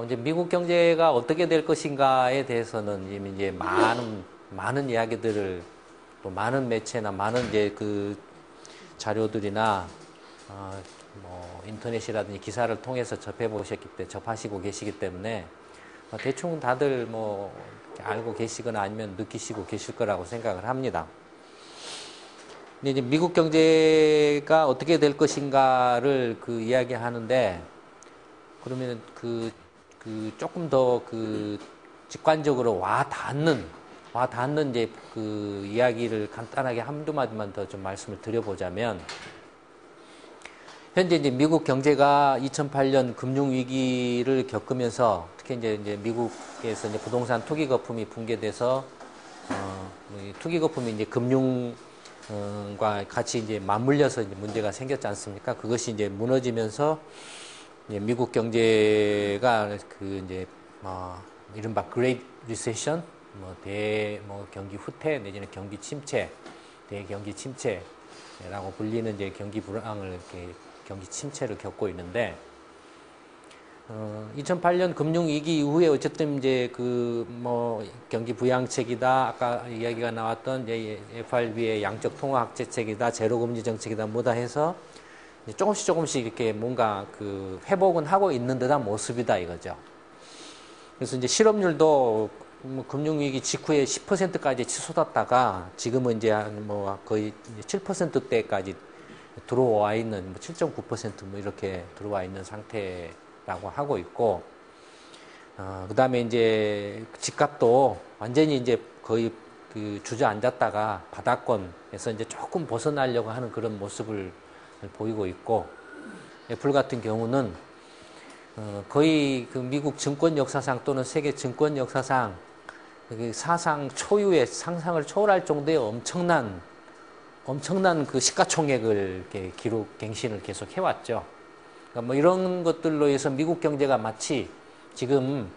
이제 미국 경제가 어떻게 될 것인가에 대해서는 이미 이제 많은 이야기들을 또 많은 매체나 많은 이제 그 자료들이나 뭐 인터넷이라든지 기사를 통해서 접하시고 계시기 때문에 대충 다들 뭐 알고 계시거나 아니면 느끼시고 계실 거라고 생각을 합니다. 근데 이제 미국 경제가 어떻게 될 것인가를 그 이야기하는데 그러면 조금 더 직관적으로 와 닿는 이제 그 이야기를 간단하게 한두 마디만 더 좀 말씀을 드려보자면, 현재 이제 미국 경제가 2008년 금융위기를 겪으면서 특히 이제 미국에서 이제 부동산 투기 거품이 붕괴돼서, 투기 거품이 이제 금융과 같이 이제 맞물려서 이제 문제가 생겼지 않습니까? 그것이 이제 무너지면서 미국 경제가 이른바 Great Recession, 경기 후퇴 내지는 경기 침체, 대경기 침체라고 불리는 이제 경기 불황을 경기 침체를 겪고 있는데, 2008년 금융위기 이후에 어쨌든 이제 경기 부양책이다, 아까 이야기가 나왔던 이제 FRB의 양적 통화 악재책이다, 제로금리 정책이다, 뭐다 해서 조금씩 이렇게 뭔가 회복은 하고 있는 듯한 모습이다 이거죠. 그래서 이제 실업률도 금융위기 직후에 10%까지 치솟았다가 지금은 이제 거의 7%대까지 들어와 있는 7.9% 이렇게 들어와 있는 상태라고 하고 있고, 그 다음에 이제 집값도 완전히 이제 거의 주저앉았다가 바닥권에서 이제 조금 벗어나려고 하는 그런 모습을 보이고 있고, 애플 같은 경우는 거의 미국 증권 역사상 또는 세계 증권 역사상 사상 초유의 상상을 초월할 정도의 엄청난 시가총액을 이렇게 갱신을 계속 해왔죠. 그러니까 이런 것들로 해서 미국 경제가 마치 지금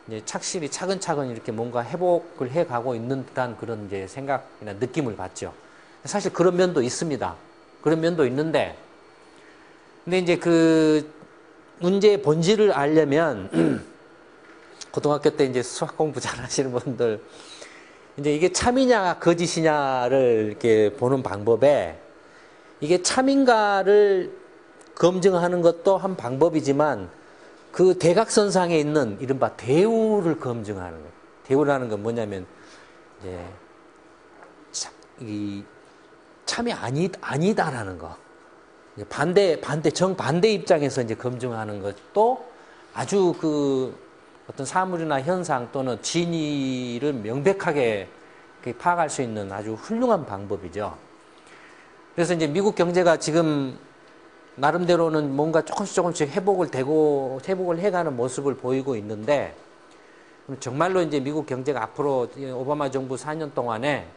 이제 착실히 차근차근 이렇게 뭔가 회복을 해가고 있는 듯한 그런 이제 생각이나 느낌을 받죠. 사실 그런 면도 있습니다. 그런 면도 있는데, 근데 이제 문제의 본질을 알려면 고등학교 때 이제 수학 공부 잘 하시는 분들, 이제 이게 참이냐 거짓이냐를 이렇게 보는 방법에, 이게 참인가를 검증하는 것도 한 방법이지만 그 대각선상에 있는 이른바 대우를 검증하는 거예요. 대우라는 건 뭐냐면 이제 이 참이 아니다라는 거. 정반대 입장에서 이제 검증하는 것도 아주 어떤 사물이나 현상 또는 진위를 명백하게 파악할 수 있는 아주 훌륭한 방법이죠. 그래서 이제 미국 경제가 지금 나름대로는 뭔가 조금씩 회복을 해가는 모습을 보이고 있는데, 정말로 이제 미국 경제가 앞으로 오바마 정부 4년 동안에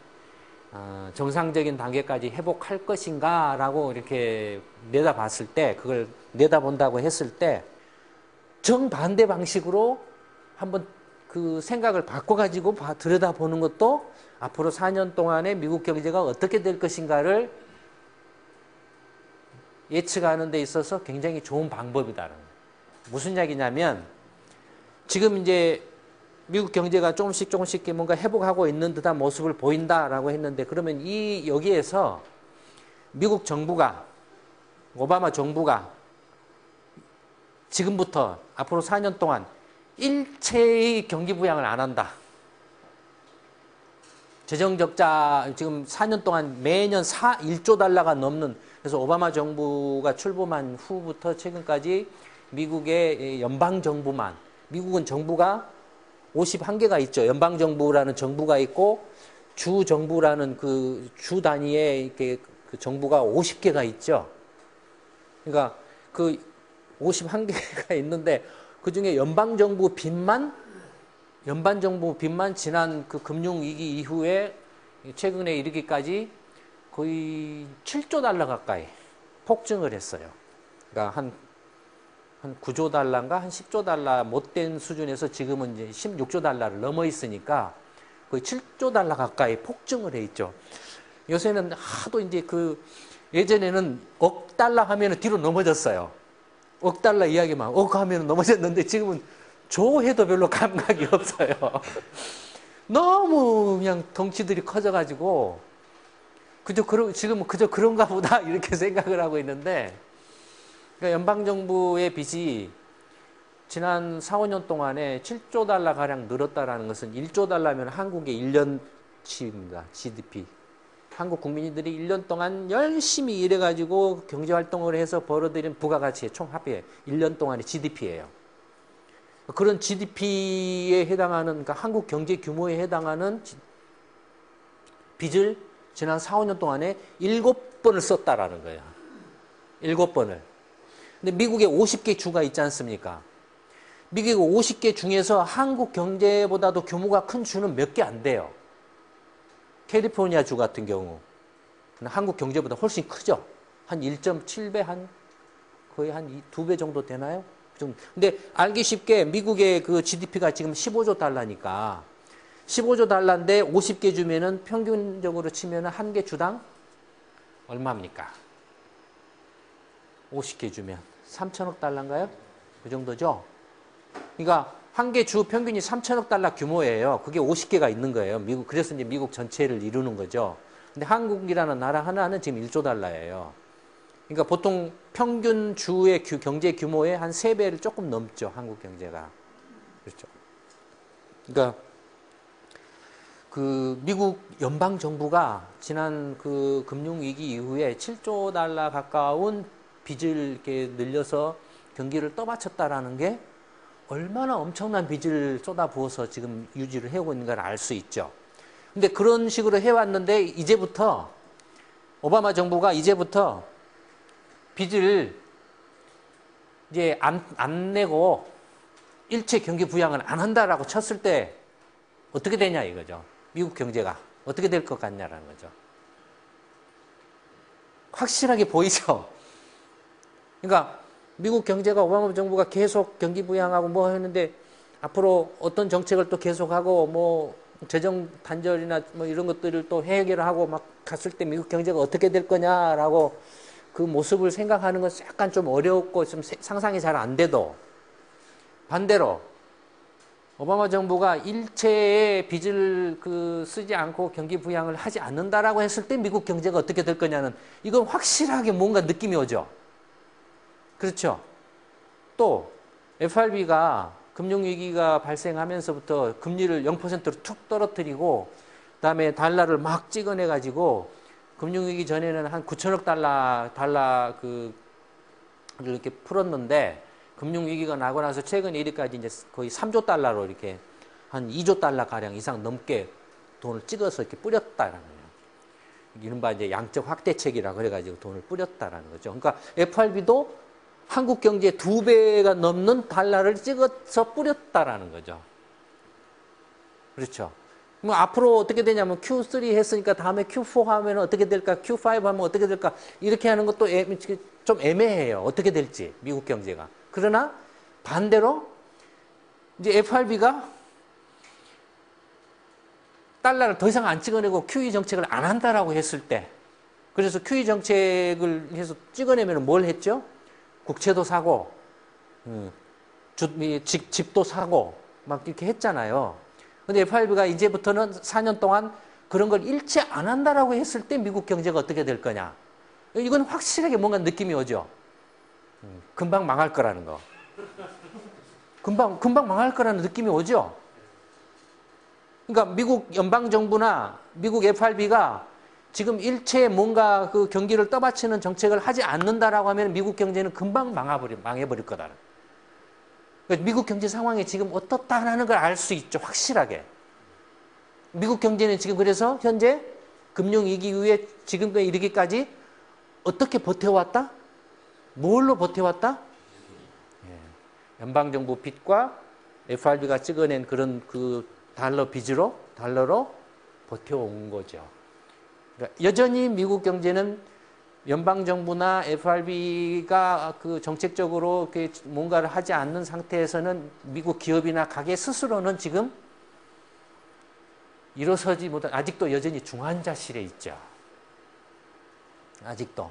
정상적인 단계까지 회복할 것인가라고 이렇게 내다봤을 때, 그걸 내다본다고 했을 때 정반대 방식으로 한번 생각을 바꿔가지고 들여다보는 것도 앞으로 4년 동안에 미국 경제가 어떻게 될 것인가를 예측하는 데 있어서 굉장히 좋은 방법이다라는 거예요. 무슨 이야기냐면, 지금 이제 미국 경제가 조금씩 뭔가 회복하고 있는 듯한 모습을 보인다라고 했는데, 그러면 여기에서 미국 정부가, 오바마 정부가 지금부터 앞으로 4년 동안 일체의 경기 부양을 안 한다. 재정 적자 지금 4년 동안 매년 1조 달러가 넘는, 그래서 오바마 정부가 출범한 후부터 최근까지 미국의 연방정부만, 미국은 정부가 51개가 있죠. 연방정부라는 정부가 있고 주정부라는 주 단위의 이렇게 정부가 50개가 있죠. 그러니까 51개가 있는데 그 중에 연방정부 빚만 지난 금융위기 이후에 최근에 이르기까지 거의 7조 달러 가까이 폭증을 했어요. 그러니까 한 9조 달러인가 한 10조 달러 못된 수준에서 지금은 이제 16조 달러를 넘어 있으니까 거의 7조 달러 가까이 폭증을 해 있죠. 요새는 하도 이제 예전에는 억 달러 하면은 뒤로 넘어졌어요. 억 달러 이야기만 억 하면은 넘어졌는데 지금은 조 해도 별로 감각이 없어요. 너무 그냥 덩치들이 커져가지고 지금 그저 그런가 보다 이렇게 생각을 하고 있는데, 그러니까 연방정부의 빚이 지난 4, 5년 동안에 7조 달러 가량 늘었다라는 것은 1조 달러면 한국의 1년치입니다. GDP. 한국 국민들이 1년 동안 열심히 일해가지고 경제활동을 해서 벌어들인 부가가치의 총합의 1년 동안의 GDP예요. 그런 GDP에 해당하는, 그러니까 한국 경제 규모에 해당하는 빚을 지난 4, 5년 동안에 7번을 썼다라는 거예요. 7번을. 근데 미국에 50개 주가 있지 않습니까? 미국의 50개 중에서 한국 경제보다도 규모가 큰 주는 몇 개 안 돼요. 캘리포니아 주 같은 경우 한국 경제보다 훨씬 크죠. 한 1.7배, 거의 한 2배 정도 되나요? 근데 알기 쉽게 미국의 그 GDP가 지금 15조 달러니까 15조 달러인데 50개 주면은 평균적으로 치면은 한 개 주당 얼마입니까? 50개 주면 3천억 달러인가요? 그 정도죠? 그러니까 한 개 주 평균이 3천억 달러 규모예요. 그게 50개가 있는 거예요. 미국, 그래서 이제 미국 전체를 이루는 거죠. 근데 한국이라는 나라 하나는 지금 1조 달러예요. 그러니까 보통 평균 주의 경제 규모의 한 3배를 조금 넘죠. 한국 경제가. 그렇죠. 그러니까 그 미국 연방 정부가 지난 그 금융 위기 이후에 7조 달러 가까운 빚을 이렇게 늘려서 경기를 떠받쳤다라는 게 얼마나 엄청난 빚을 쏟아부어서 지금 유지를 해오고 있는 걸 알 수 있죠. 근데 그런 식으로 해왔는데 이제부터 오바마 정부가 이제부터 빚을 이제 안 내고 일체 경기 부양을 안 한다라고 쳤을 때 어떻게 되냐 이거죠. 미국 경제가 어떻게 될 것 같냐라는 거죠. 확실하게 보이죠. 그러니까 미국 경제가 오바마 정부가 계속 경기 부양하고 뭐 했는데 앞으로 어떤 정책을 또 계속하고 뭐 재정 단절이나 뭐 이런 것들을 또 해결하고 막 갔을 때 미국 경제가 어떻게 될 거냐라고 그 모습을 생각하는 건 약간 좀 어렵고 좀 상상이 잘 안 돼도 반대로 오바마 정부가 일체의 빚을 쓰지 않고 경기 부양을 하지 않는다라고 했을 때 미국 경제가 어떻게 될 거냐는 이건 확실하게 뭔가 느낌이 오죠. 그렇죠. 또 FRB가 금융위기가 발생하면서부터 금리를 0%로 툭 떨어뜨리고 그다음에 달러를 막 찍어내가지고 금융위기 전에는 한 9천억 달러 이렇게 풀었는데 금융위기가 나고 나서 최근 1위까지 이제 거의 3조 달러로 이렇게 한 2조 달러 가량 이상 넘게 돈을 찍어서 이렇게 뿌렸다라는 거예요. 이른바 이제 양적 확대책이라 그래가지고 돈을 뿌렸다라는 거죠. 그러니까 FRB도 한국 경제의 2배가 넘는 달러를 찍어서 뿌렸다라는 거죠. 그렇죠. 뭐 앞으로 어떻게 되냐면 Q3 했으니까 다음에 Q4 하면 어떻게 될까? Q5 하면 어떻게 될까? 이렇게 하는 것도 좀 애매해요. 어떻게 될지 미국 경제가. 그러나 반대로 이제 FRB가 달러를 더 이상 안 찍어내고 QE 정책을 안 한다라고 했을 때, 그래서 QE 정책을 해서 찍어내면 뭘 했죠? 국채도 사고, 집도 사고, 막 이렇게 했잖아요. 근데 FRB가 이제부터는 4년 동안 그런 걸 일체 안 한다라고 했을 때 미국 경제가 어떻게 될 거냐. 이건 확실하게 뭔가 느낌이 오죠. 금방 망할 거라는 거. 금방 망할 거라는 느낌이 오죠. 그러니까 미국 연방정부나 미국 FRB가 지금 일체에 뭔가 그 경기를 떠받치는 정책을 하지 않는다라고 하면 미국 경제는 금방 망해버릴 거다. 그러니까 미국 경제 상황이 지금 어떻다라는 걸 알 수 있죠. 확실하게. 미국 경제는 지금 그래서 현재 금융위기 이후에 지금까지 이르기까지 어떻게 버텨왔다? 뭘로 버텨왔다? 연방정부 빚과 FRB가 찍어낸 그런 그 달러로 버텨온 거죠. 그러니까 여전히 미국 경제는 연방정부나 FRB가 그 정책적으로 뭔가를 하지 않는 상태에서는 미국 기업이나 가게 스스로는 지금 일어서지 못한, 아직도 여전히 중환자실에 있죠. 아직도.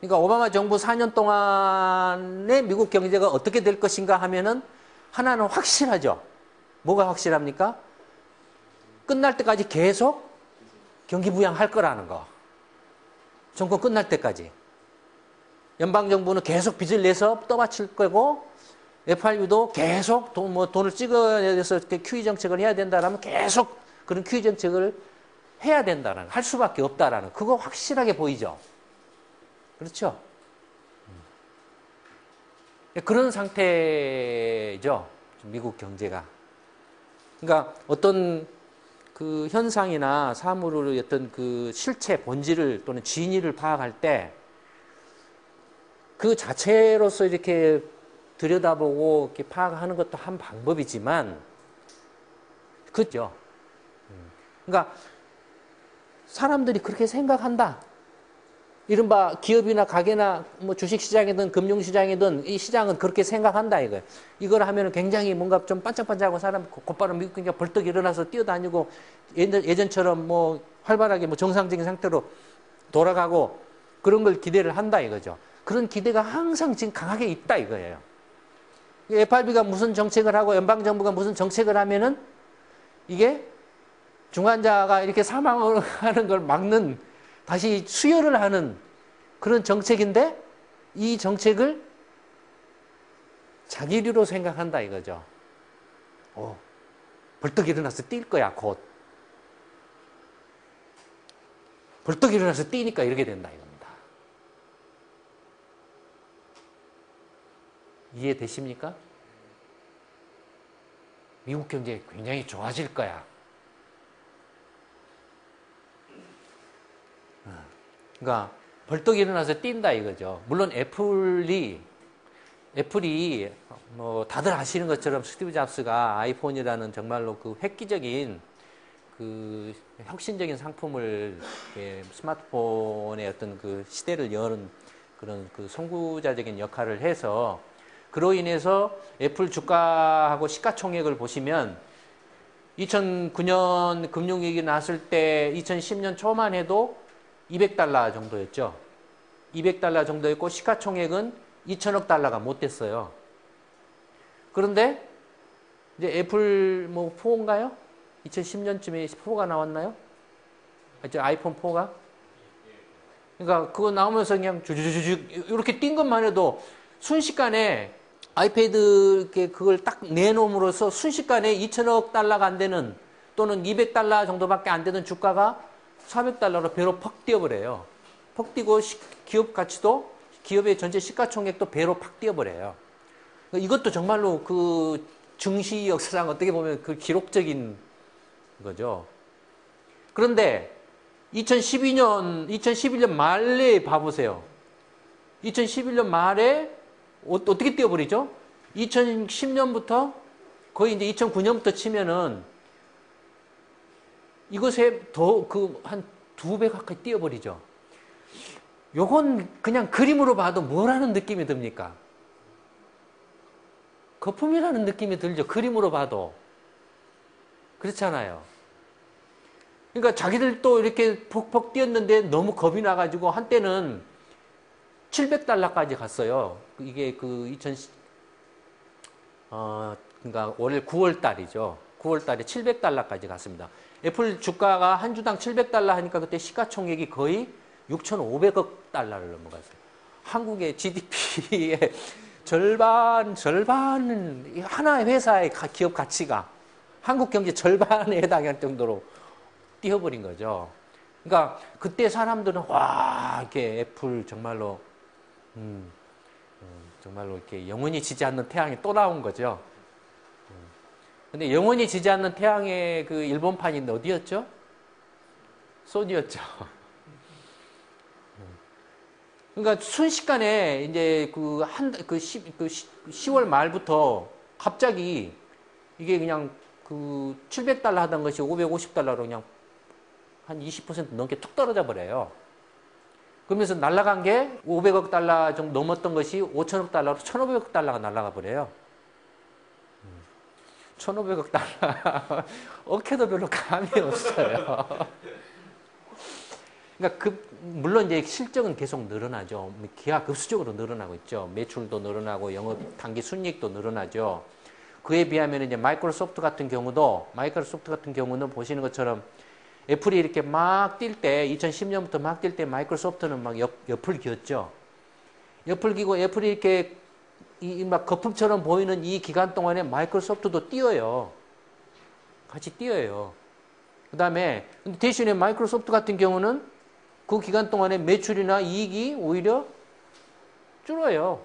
그러니까 오바마 정부 4년 동안에 미국 경제가 어떻게 될 것인가 하면은 하나는 확실하죠. 뭐가 확실합니까? 끝날 때까지 계속 경기 부양할 거라는 거. 정권 끝날 때까지. 연방정부는 계속 빚을 내서 떠받칠 거고, FRB도 계속 돈을 찍어내서 QE 정책을 해야 된다라면 계속 그런 QE 정책을 해야 된다는, 할 수밖에 없다라는, 그거 확실하게 보이죠. 그렇죠? 그런 상태죠. 미국 경제가. 그러니까 어떤 그 현상이나 사물의 어떤 그 실체, 본질을 또는 진위를 파악할 때 그 자체로서 이렇게 들여다보고 이렇게 파악하는 것도 한 방법이지만, 그죠? 그러니까 사람들이 그렇게 생각한다. 이른바 기업이나 가게나 뭐 주식시장이든 금융시장이든 이 시장은 그렇게 생각한다 이거예요. 이걸 하면 굉장히 뭔가 좀 반짝반짝하고 사람 곧바로 미국 경기가 벌떡 일어나서 뛰어다니고 예전처럼 뭐 활발하게 뭐 정상적인 상태로 돌아가고 그런 걸 기대를 한다 이거죠. 그런 기대가 항상 지금 강하게 있다 이거예요. FRB가 무슨 정책을 하고 연방정부가 무슨 정책을 하면은 이게 중환자가 이렇게 사망을 하는 걸 막는, 다시 수혈을 하는 그런 정책인데 이 정책을 자기류로 생각한다 이거죠. 벌떡 일어나서 뛸 거야 곧. 벌떡 일어나서 뛰니까 이렇게 된다 이겁니다. 이해되십니까? 미국 경제 굉장히 좋아질 거야. 그러니까 벌떡 일어나서 뛴다 이거죠. 물론 애플이 뭐 다들 아시는 것처럼 스티브 잡스가 아이폰이라는 정말로 그 획기적인 그 혁신적인 상품을, 스마트폰의 어떤 그 시대를 여는 그런 그 선구자적인 역할을 해서, 그로 인해서 애플 주가하고 시가총액을 보시면 2009년 금융위기 났을 때 2010년 초만 해도 $200 정도였죠. $200 정도였고 시가총액은 2천억 달러가 못 됐어요. 그런데 이제 애플 뭐 4인가요? 2010년쯤에 4가 나왔나요? 아이폰 4가? 그러니까 그거 나오면서 그냥 주주주주 이렇게 뛴 것만 해도 순식간에 아이패드 그걸 딱 내놓음으로써 순식간에 2천억 달러가 안 되는, 또는 $200 정도밖에 안 되는 주가가 $400로 배로 퍽 뛰어버려요. 퍽 뛰고 기업 가치도, 기업의 전체 시가총액도 배로 팍 뛰어버려요. 이것도 정말로 그 증시 역사상 어떻게 보면 그 기록적인 거죠. 그런데 2011년 말에 봐보세요. 2011년 말에 어떻게 뛰어버리죠? 2010년부터 거의 이제 2009년부터 치면은 이것에 더 한 2배 가까이 뛰어버리죠. 요건 그냥 그림으로 봐도 뭐라는 느낌이 듭니까? 거품이라는 느낌이 들죠. 그림으로 봐도. 그렇잖아요. 그러니까 자기들도 이렇게 퍽퍽 뛰었는데 너무 겁이 나가지고 한때는 $700까지 갔어요. 이게 그러니까 올해 9월 달이죠. 9월 달에 $700까지 갔습니다. 애플 주가가 한 주당 $700 하니까 그때 시가총액이 거의 6,500억 달러를 넘어갔어요. 한국의 GDP의 절반은 하나의 회사의 기업 가치가 한국 경제 절반에 해당할 정도로 뛰어버린 거죠. 그러니까 그때 사람들은 와, 이렇게 애플 정말로 정말로 이렇게 영원히 지지 않는 태양이 또 나온 거죠. 근데 영원히 지지 않는 태양의 그 일본판이 어디였죠? 소니였죠. 그러니까 순식간에 이제 10월 말부터 갑자기 이게 그냥 그 $700 하던 것이 $550로 그냥 한 20% 넘게 툭 떨어져 버려요. 그러면서 날아간 게 $500억 정도 넘었던 것이 $5천억 달러로 $1,500억 달러가 날아가 버려요. $1,500억 어깨도 별로 감이 없어요. 그러니까 물론 이제 실적은 계속 늘어나죠. 기하급수적으로 늘어나고 있죠. 매출도 늘어나고 영업 단기 순이익도 늘어나죠. 그에 비하면 이제 마이크로소프트 같은 경우는 보시는 것처럼 애플이 이렇게 막 뛸 때, 2010년부터 막 뛸 때 마이크로소프트는 막 옆을 기었죠. 옆을 기고 애플이 이렇게 막 거품처럼 보이는 이 기간 동안에 마이크로소프트도 뛰어요. 같이 뛰어요. 그 다음에 대신에 마이크로소프트 같은 경우는 그 기간 동안에 매출이나 이익이 오히려 줄어요.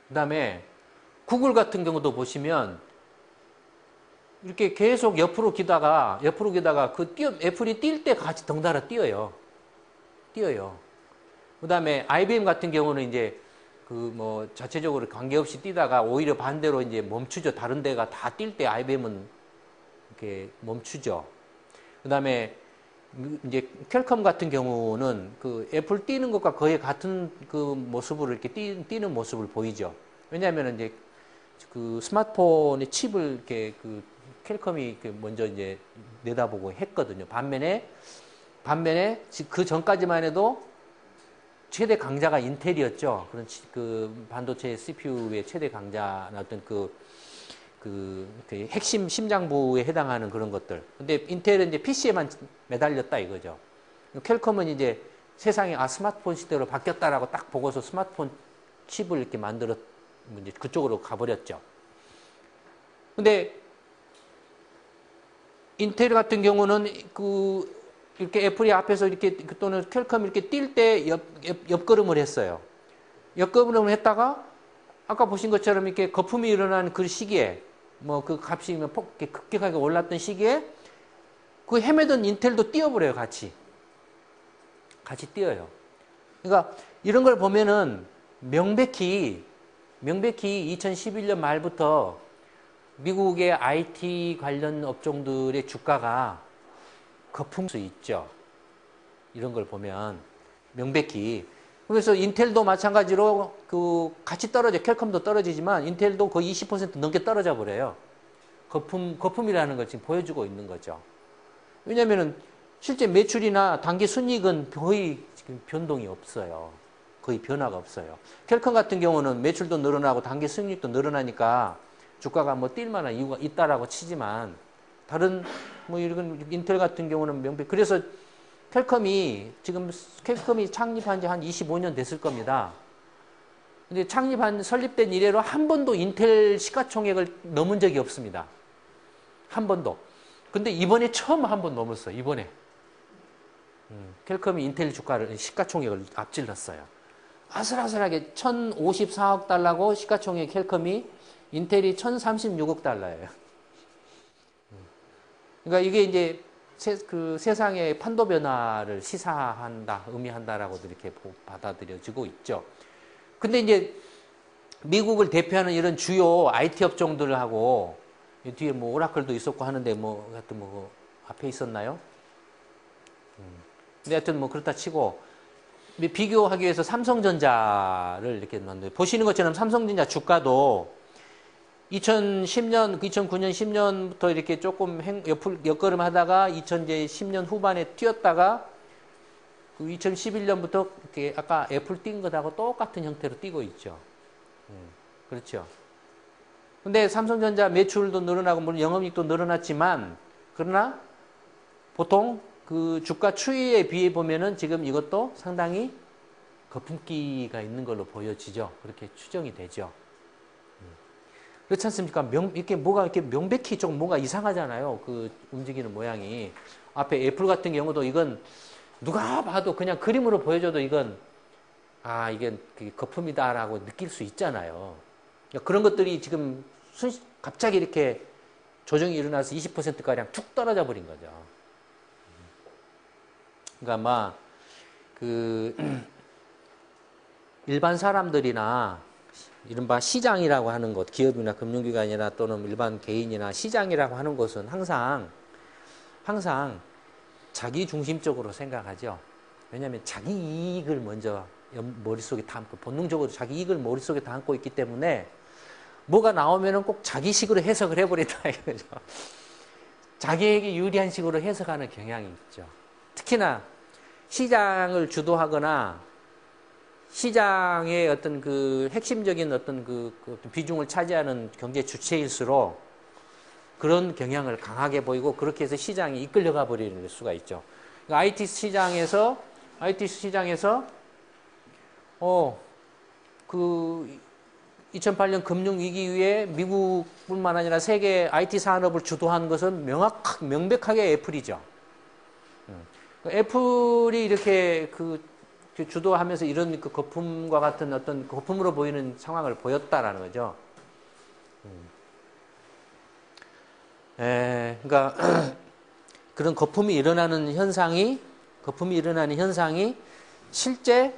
그 다음에 구글 같은 경우도 보시면 이렇게 계속 옆으로 기다가 애플이 뛸 때 같이 덩달아 뛰어요. 그 다음에 IBM 같은 경우는 이제 자체적으로 관계없이 뛰다가 오히려 반대로 이제 멈추죠. 다른 데가 다 뛸 때 IBM은 이렇게 멈추죠. 그 다음에 이제 퀄컴 같은 경우는 그 애플 뛰는 것과 거의 같은 그 모습으로 이렇게 뛰는 모습을 보이죠. 왜냐하면 이제 그 스마트폰의 칩을 이렇게 그 퀄컴이 먼저 이제 내다보고 했거든요. 반면에 그 전까지만 해도 최대 강자가 인텔이었죠. 그런 그 반도체 CPU의 최대 강자나 어떤 그 핵심 심장부에 해당하는 그런 것들. 근데 인텔은 이제 PC에만 매달렸다 이거죠. 퀄컴은 이제 세상이 스마트폰 시대로 바뀌었다라고 딱 보고서 스마트폰 칩을 이렇게 이제 그쪽으로 가버렸죠. 근데 인텔 같은 경우는 이렇게 애플이 앞에서 이렇게 또는 퀄컴이 이렇게 뛸 때 옆걸음을 했어요. 옆걸음을 했다가 아까 보신 것처럼 이렇게 거품이 일어난 그 시기에 그 값이 급격하게 올랐던 시기에 그 헤매던 인텔도 뛰어버려요. 같이 뛰어요. 그러니까 이런 걸 보면은 명백히 2011년 말부터 미국의 IT 관련 업종들의 주가가 거품할 수 있죠. 이런 걸 보면 명백히. 그래서 인텔도 마찬가지로 같이 떨어져. 퀄컴도 떨어지지만 인텔도 거의 20% 넘게 떨어져 버려요. 거품이라는 걸 지금 보여주고 있는 거죠. 왜냐면은 실제 매출이나 단기 순이익은 거의 지금 변동이 없어요. 거의 변화가 없어요. 퀄컴 같은 경우는 매출도 늘어나고 단기 순이익도 늘어나니까 주가가 뛸 만한 이유가 있다라고 치지만 다른 이런 인텔 같은 경우는 그래서 퀄컴이 창립한 지 한 25년 됐을 겁니다. 근데 설립된 이래로 한 번도 인텔 시가총액을 넘은 적이 없습니다. 한 번도. 근데 이번에 처음 한 번 넘었어요. 이번에. 퀄컴이 인텔 시가총액을 앞질렀어요. 아슬아슬하게 1,054억 달러고 시가총액 퀄컴이 인텔이 1,036억 달러예요. 그러니까 이게 이제 세상의 판도 변화를 의미한다라고도 이렇게 받아들여지고 있죠. 근데 이제 미국을 대표하는 이런 주요 IT 업종들하고 뒤에 오라클도 있었고 하는데 하여튼 앞에 있었나요? 근데 하여튼 그렇다 치고 비교하기 위해서 삼성전자를 이렇게 만들어요. 보시는 것처럼 삼성전자 주가도 2009년, 10년부터 이렇게 조금 옆걸음 하다가 2010년 후반에 뛰었다가 2011년부터 이렇게 아까 애플 뛴 것하고 똑같은 형태로 뛰고 있죠. 그렇죠. 근데 삼성전자 매출도 늘어나고 물론 영업이익도 늘어났지만 그러나 보통 그 주가 추이에 비해 보면은 지금 이것도 상당히 거품기가 있는 걸로 보여지죠. 그렇게 추정이 되죠. 그렇지 않습니까? 이렇게 명백히 좀 뭔가 이상하잖아요. 그 움직이는 모양이. 앞에 애플 같은 경우도 이건 누가 봐도 그냥 그림으로 보여줘도 이건 이게 거품이다라고 느낄 수 있잖아요. 그런 것들이 지금 갑자기 이렇게 조정이 일어나서 20%가량 툭 떨어져 버린 거죠. 그러니까 일반 사람들이나 이른바 시장이라고 하는 것, 기업이나 금융기관이나 또는 일반 개인이나 시장이라고 하는 것은 항상 자기 중심적으로 생각하죠. 왜냐하면 자기 이익을 먼저 머릿속에 담고, 본능적으로 자기 이익을 머릿속에 담고 있기 때문에 뭐가 나오면은 꼭 자기식으로 해석을 해버린다 이거죠. 자기에게 유리한 식으로 해석하는 경향이 있죠. 특히나 시장을 주도하거나 시장의 어떤 그 핵심적인 어떤 어떤 비중을 차지하는 경제 주체일수록 그런 경향을 강하게 보이고 그렇게 해서 시장이 이끌려가 버리는 수가 있죠. 그러니까 IT 시장에서 그 2008년 금융위기 이후에 미국뿐만 아니라 세계 IT 산업을 주도한 것은 명백하게 애플이죠. 애플이 이렇게 주도하면서 이런 그 거품과 같은 어떤 거품으로 보이는 상황을 보였다라는 거죠. 그러니까 그런 거품이 일어나는 현상이 실제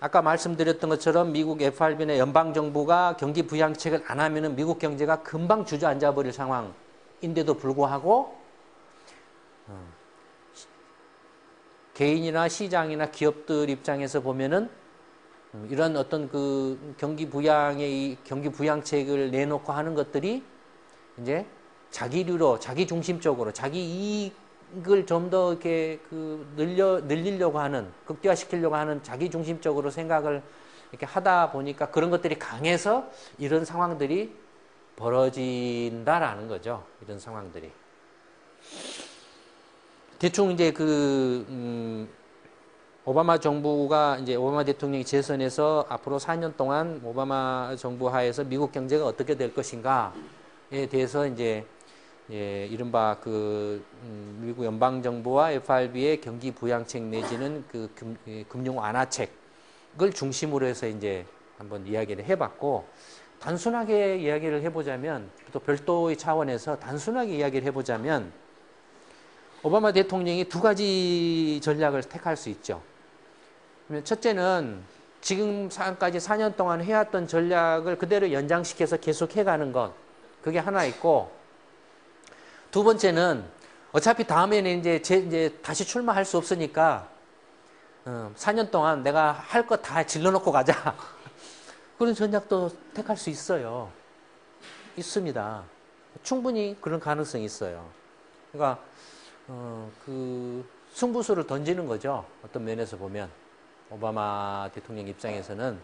아까 말씀드렸던 것처럼 미국 FRB나 연방정부가 경기 부양책을 안 하면은 미국 경제가 금방 주저앉아 버릴 상황인데도 불구하고 개인이나 시장이나 기업들 입장에서 보면은 이런 어떤 그 경기 부양책을 내놓고 하는 것들이 이제 자기류로, 자기 중심적으로, 자기 이익을 좀 더 이렇게 늘리려고 하는, 극대화시키려고 하는 자기 중심적으로 생각을 이렇게 하다 보니까 그런 것들이 강해서 이런 상황들이 벌어진다라는 거죠. 이런 상황들이. 대충 이제 오바마 정부가 이제 오바마 대통령이 재선해서 앞으로 4년 동안 오바마 정부 하에서 미국 경제가 어떻게 될 것인가에 대해서 이제 이른바 미국 연방 정부와 FRB의 경기 부양책 내지는 금융 완화책을 중심으로 해서 이제 한번 이야기를 해봤고, 단순하게 이야기를 해보자면, 또 별도의 차원에서 단순하게 이야기를 해보자면, 오바마 대통령이 두 가지 전략을 택할 수 있죠. 첫째는 지금까지 4년 동안 해왔던 전략을 그대로 연장시켜서 계속 해가는 것, 그게 하나 있고, 두 번째는 어차피 다음에는 이제 다시 출마할 수 없으니까 4년 동안 내가 할 거 다 질러놓고 가자. 그런 전략도 택할 수 있어요. 있습니다. 충분히 그런 가능성이 있어요. 그러니까 승부수를 던지는 거죠. 어떤 면에서 보면 오바마 대통령 입장에서는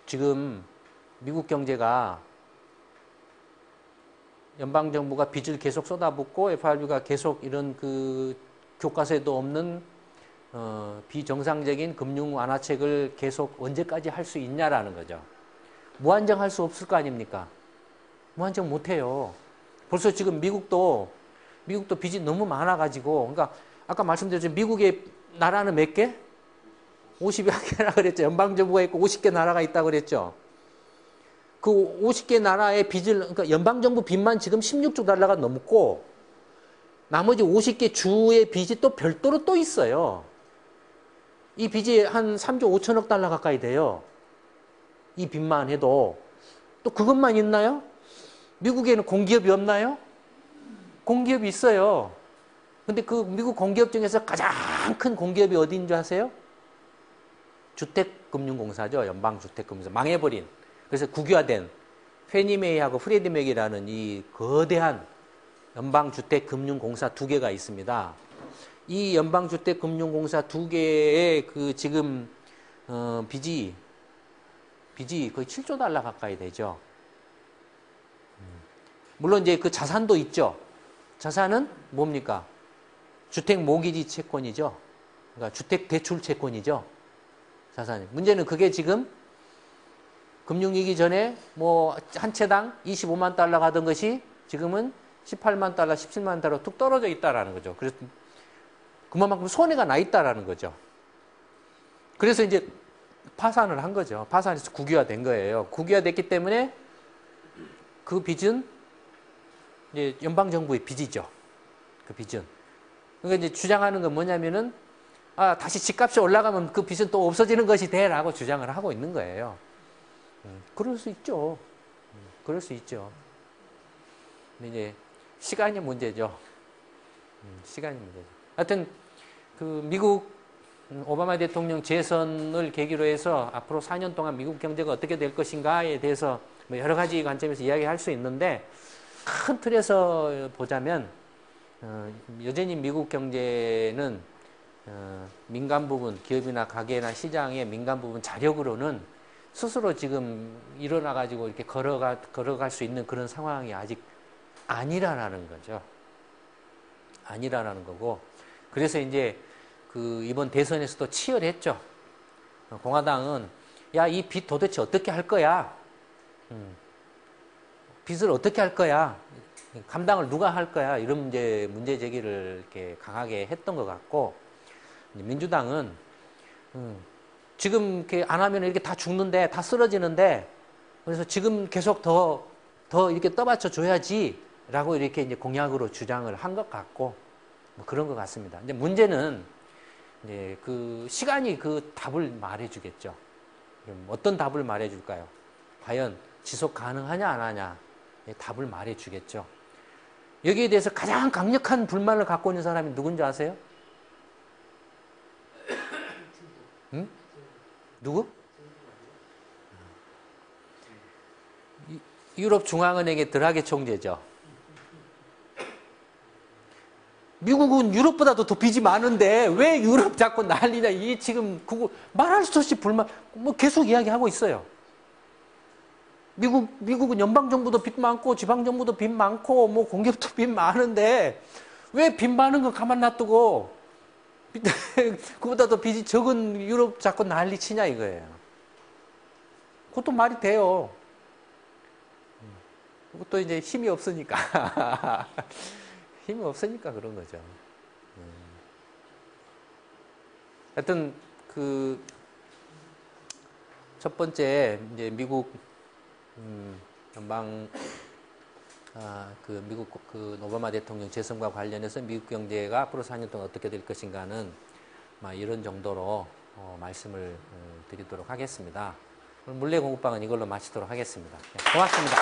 지금 미국 경제가 연방정부가 빚을 계속 쏟아붓고 FRB가 계속 이런 교과서에도 없는 비정상적인 금융 완화책을 계속 언제까지 할 수 있냐라는 거죠. 무한정 할 수 없을 거 아닙니까? 무한정 못해요. 벌써 지금 미국도 빚이 너무 많아가지고, 그러니까 아까 말씀드렸죠. 미국의 나라는 몇 개? 50여 개라 그랬죠. 연방정부가 있고 50개 나라가 있다고 그랬죠. 그 50개 나라의 빚을, 그러니까 연방정부 빚만 지금 16조 달러가 넘고, 나머지 50개 주의 빚이 또 별도로 또 있어요. 이 빚이 한 3조 5천억 달러 가까이 돼요. 이 빚만 해도. 또 그것만 있나요? 미국에는 공기업이 없나요? 공기업이 있어요. 근데 그 미국 공기업 중에서 가장 큰 공기업이 어디인 줄 아세요? 주택금융공사죠. 연방주택금융공사. 망해버린. 그래서 국유화된 페니메이하고 프레디맥이라는 이 거대한 연방주택금융공사 두 개가 있습니다. 이 연방주택금융공사 두 개의 지금 빚이 거의 7조 달러 가까이 되죠. 물론 이제 그 자산도 있죠. 자산은 뭡니까? 주택 모기지 채권이죠. 그러니까 주택 대출 채권이죠. 자산이. 문제는 그게 지금 금융위기 전에 뭐 한 채당 25만 달러 가던 것이 지금은 18만 달러, 17만 달러 툭 떨어져 있다라는 거죠. 그래서 그만큼 손해가 나 있다라는 거죠. 그래서 이제 파산을 한 거죠. 파산해서 국유화된 거예요. 국유화됐기 때문에 그 빚은 이제 연방정부의 빚이죠. 그 빚은. 그러니까 이제 주장하는 건 뭐냐면은, 다시 집값이 올라가면 그 빚은 또 없어지는 것이 돼라고 주장을 하고 있는 거예요. 그럴 수 있죠. 그럴 수 있죠. 근데 이제 시간이 문제죠. 시간이 문제죠. 하여튼 미국 오바마 대통령 재선을 계기로 해서 앞으로 4년 동안 미국 경제가 어떻게 될 것인가에 대해서 뭐 여러 가지 관점에서 이야기할 수 있는데, 큰 틀에서 보자면 여전히 미국 경제는 민간 부분, 기업이나 가게나 시장의 민간 부분 자력으로는 스스로 지금 일어나가지고 이렇게 걸어갈 수 있는 그런 상황이 아직 아니라는 거죠. 아니라는 거고. 그래서 이제 그 이번 대선에서도 치열했죠. 공화당은 야, 이 빚 도대체 어떻게 할 거야? 빚을 어떻게 할 거야? 감당을 누가 할 거야? 이런 문제 제기를 이렇게 강하게 했던 것 같고, 민주당은 지금 이렇게 안 하면 이렇게 다 죽는데, 다 쓰러지는데, 그래서 지금 계속 더 이렇게 떠받쳐 줘야지라고 이렇게 이제 공약으로 주장을 한 것 같고, 뭐 그런 것 같습니다. 근데 문제는 이제 그 시간이 그 답을 말해주겠죠. 어떤 답을 말해줄까요? 과연 지속 가능하냐 안 하냐 답을 말해주겠죠. 여기에 대해서 가장 강력한 불만을 갖고 있는 사람이 누군지 아세요? 응? 누구? 유럽 중앙은행의 드라기 총재죠. 미국은 유럽보다도 더 빚이 많은데 왜 유럽 자꾸 난리냐. 이 지금 그거 말할 수 없이 불만 뭐 계속 이야기하고 있어요. 미국은 연방정부도 빚 많고 지방정부도 빚 많고 뭐 공기업도 빚 많은데 왜 빚 많은 거 가만 놔두고 그보다 더 빚이 적은 유럽 자꾸 난리 치냐 이거예요. 그것도 말이 돼요. 그것도 이제 힘이 없으니까 힘이 없으니까 그런 거죠. 하여튼 그 첫 번째 이제 미국 미국 그 오바마 대통령 재선과 관련해서 미국 경제가 앞으로 4년 동안 어떻게 될 것인가는 이런 정도로 말씀을 드리도록 하겠습니다. 오늘 물레 공부방은 이걸로 마치도록 하겠습니다. 고맙습니다.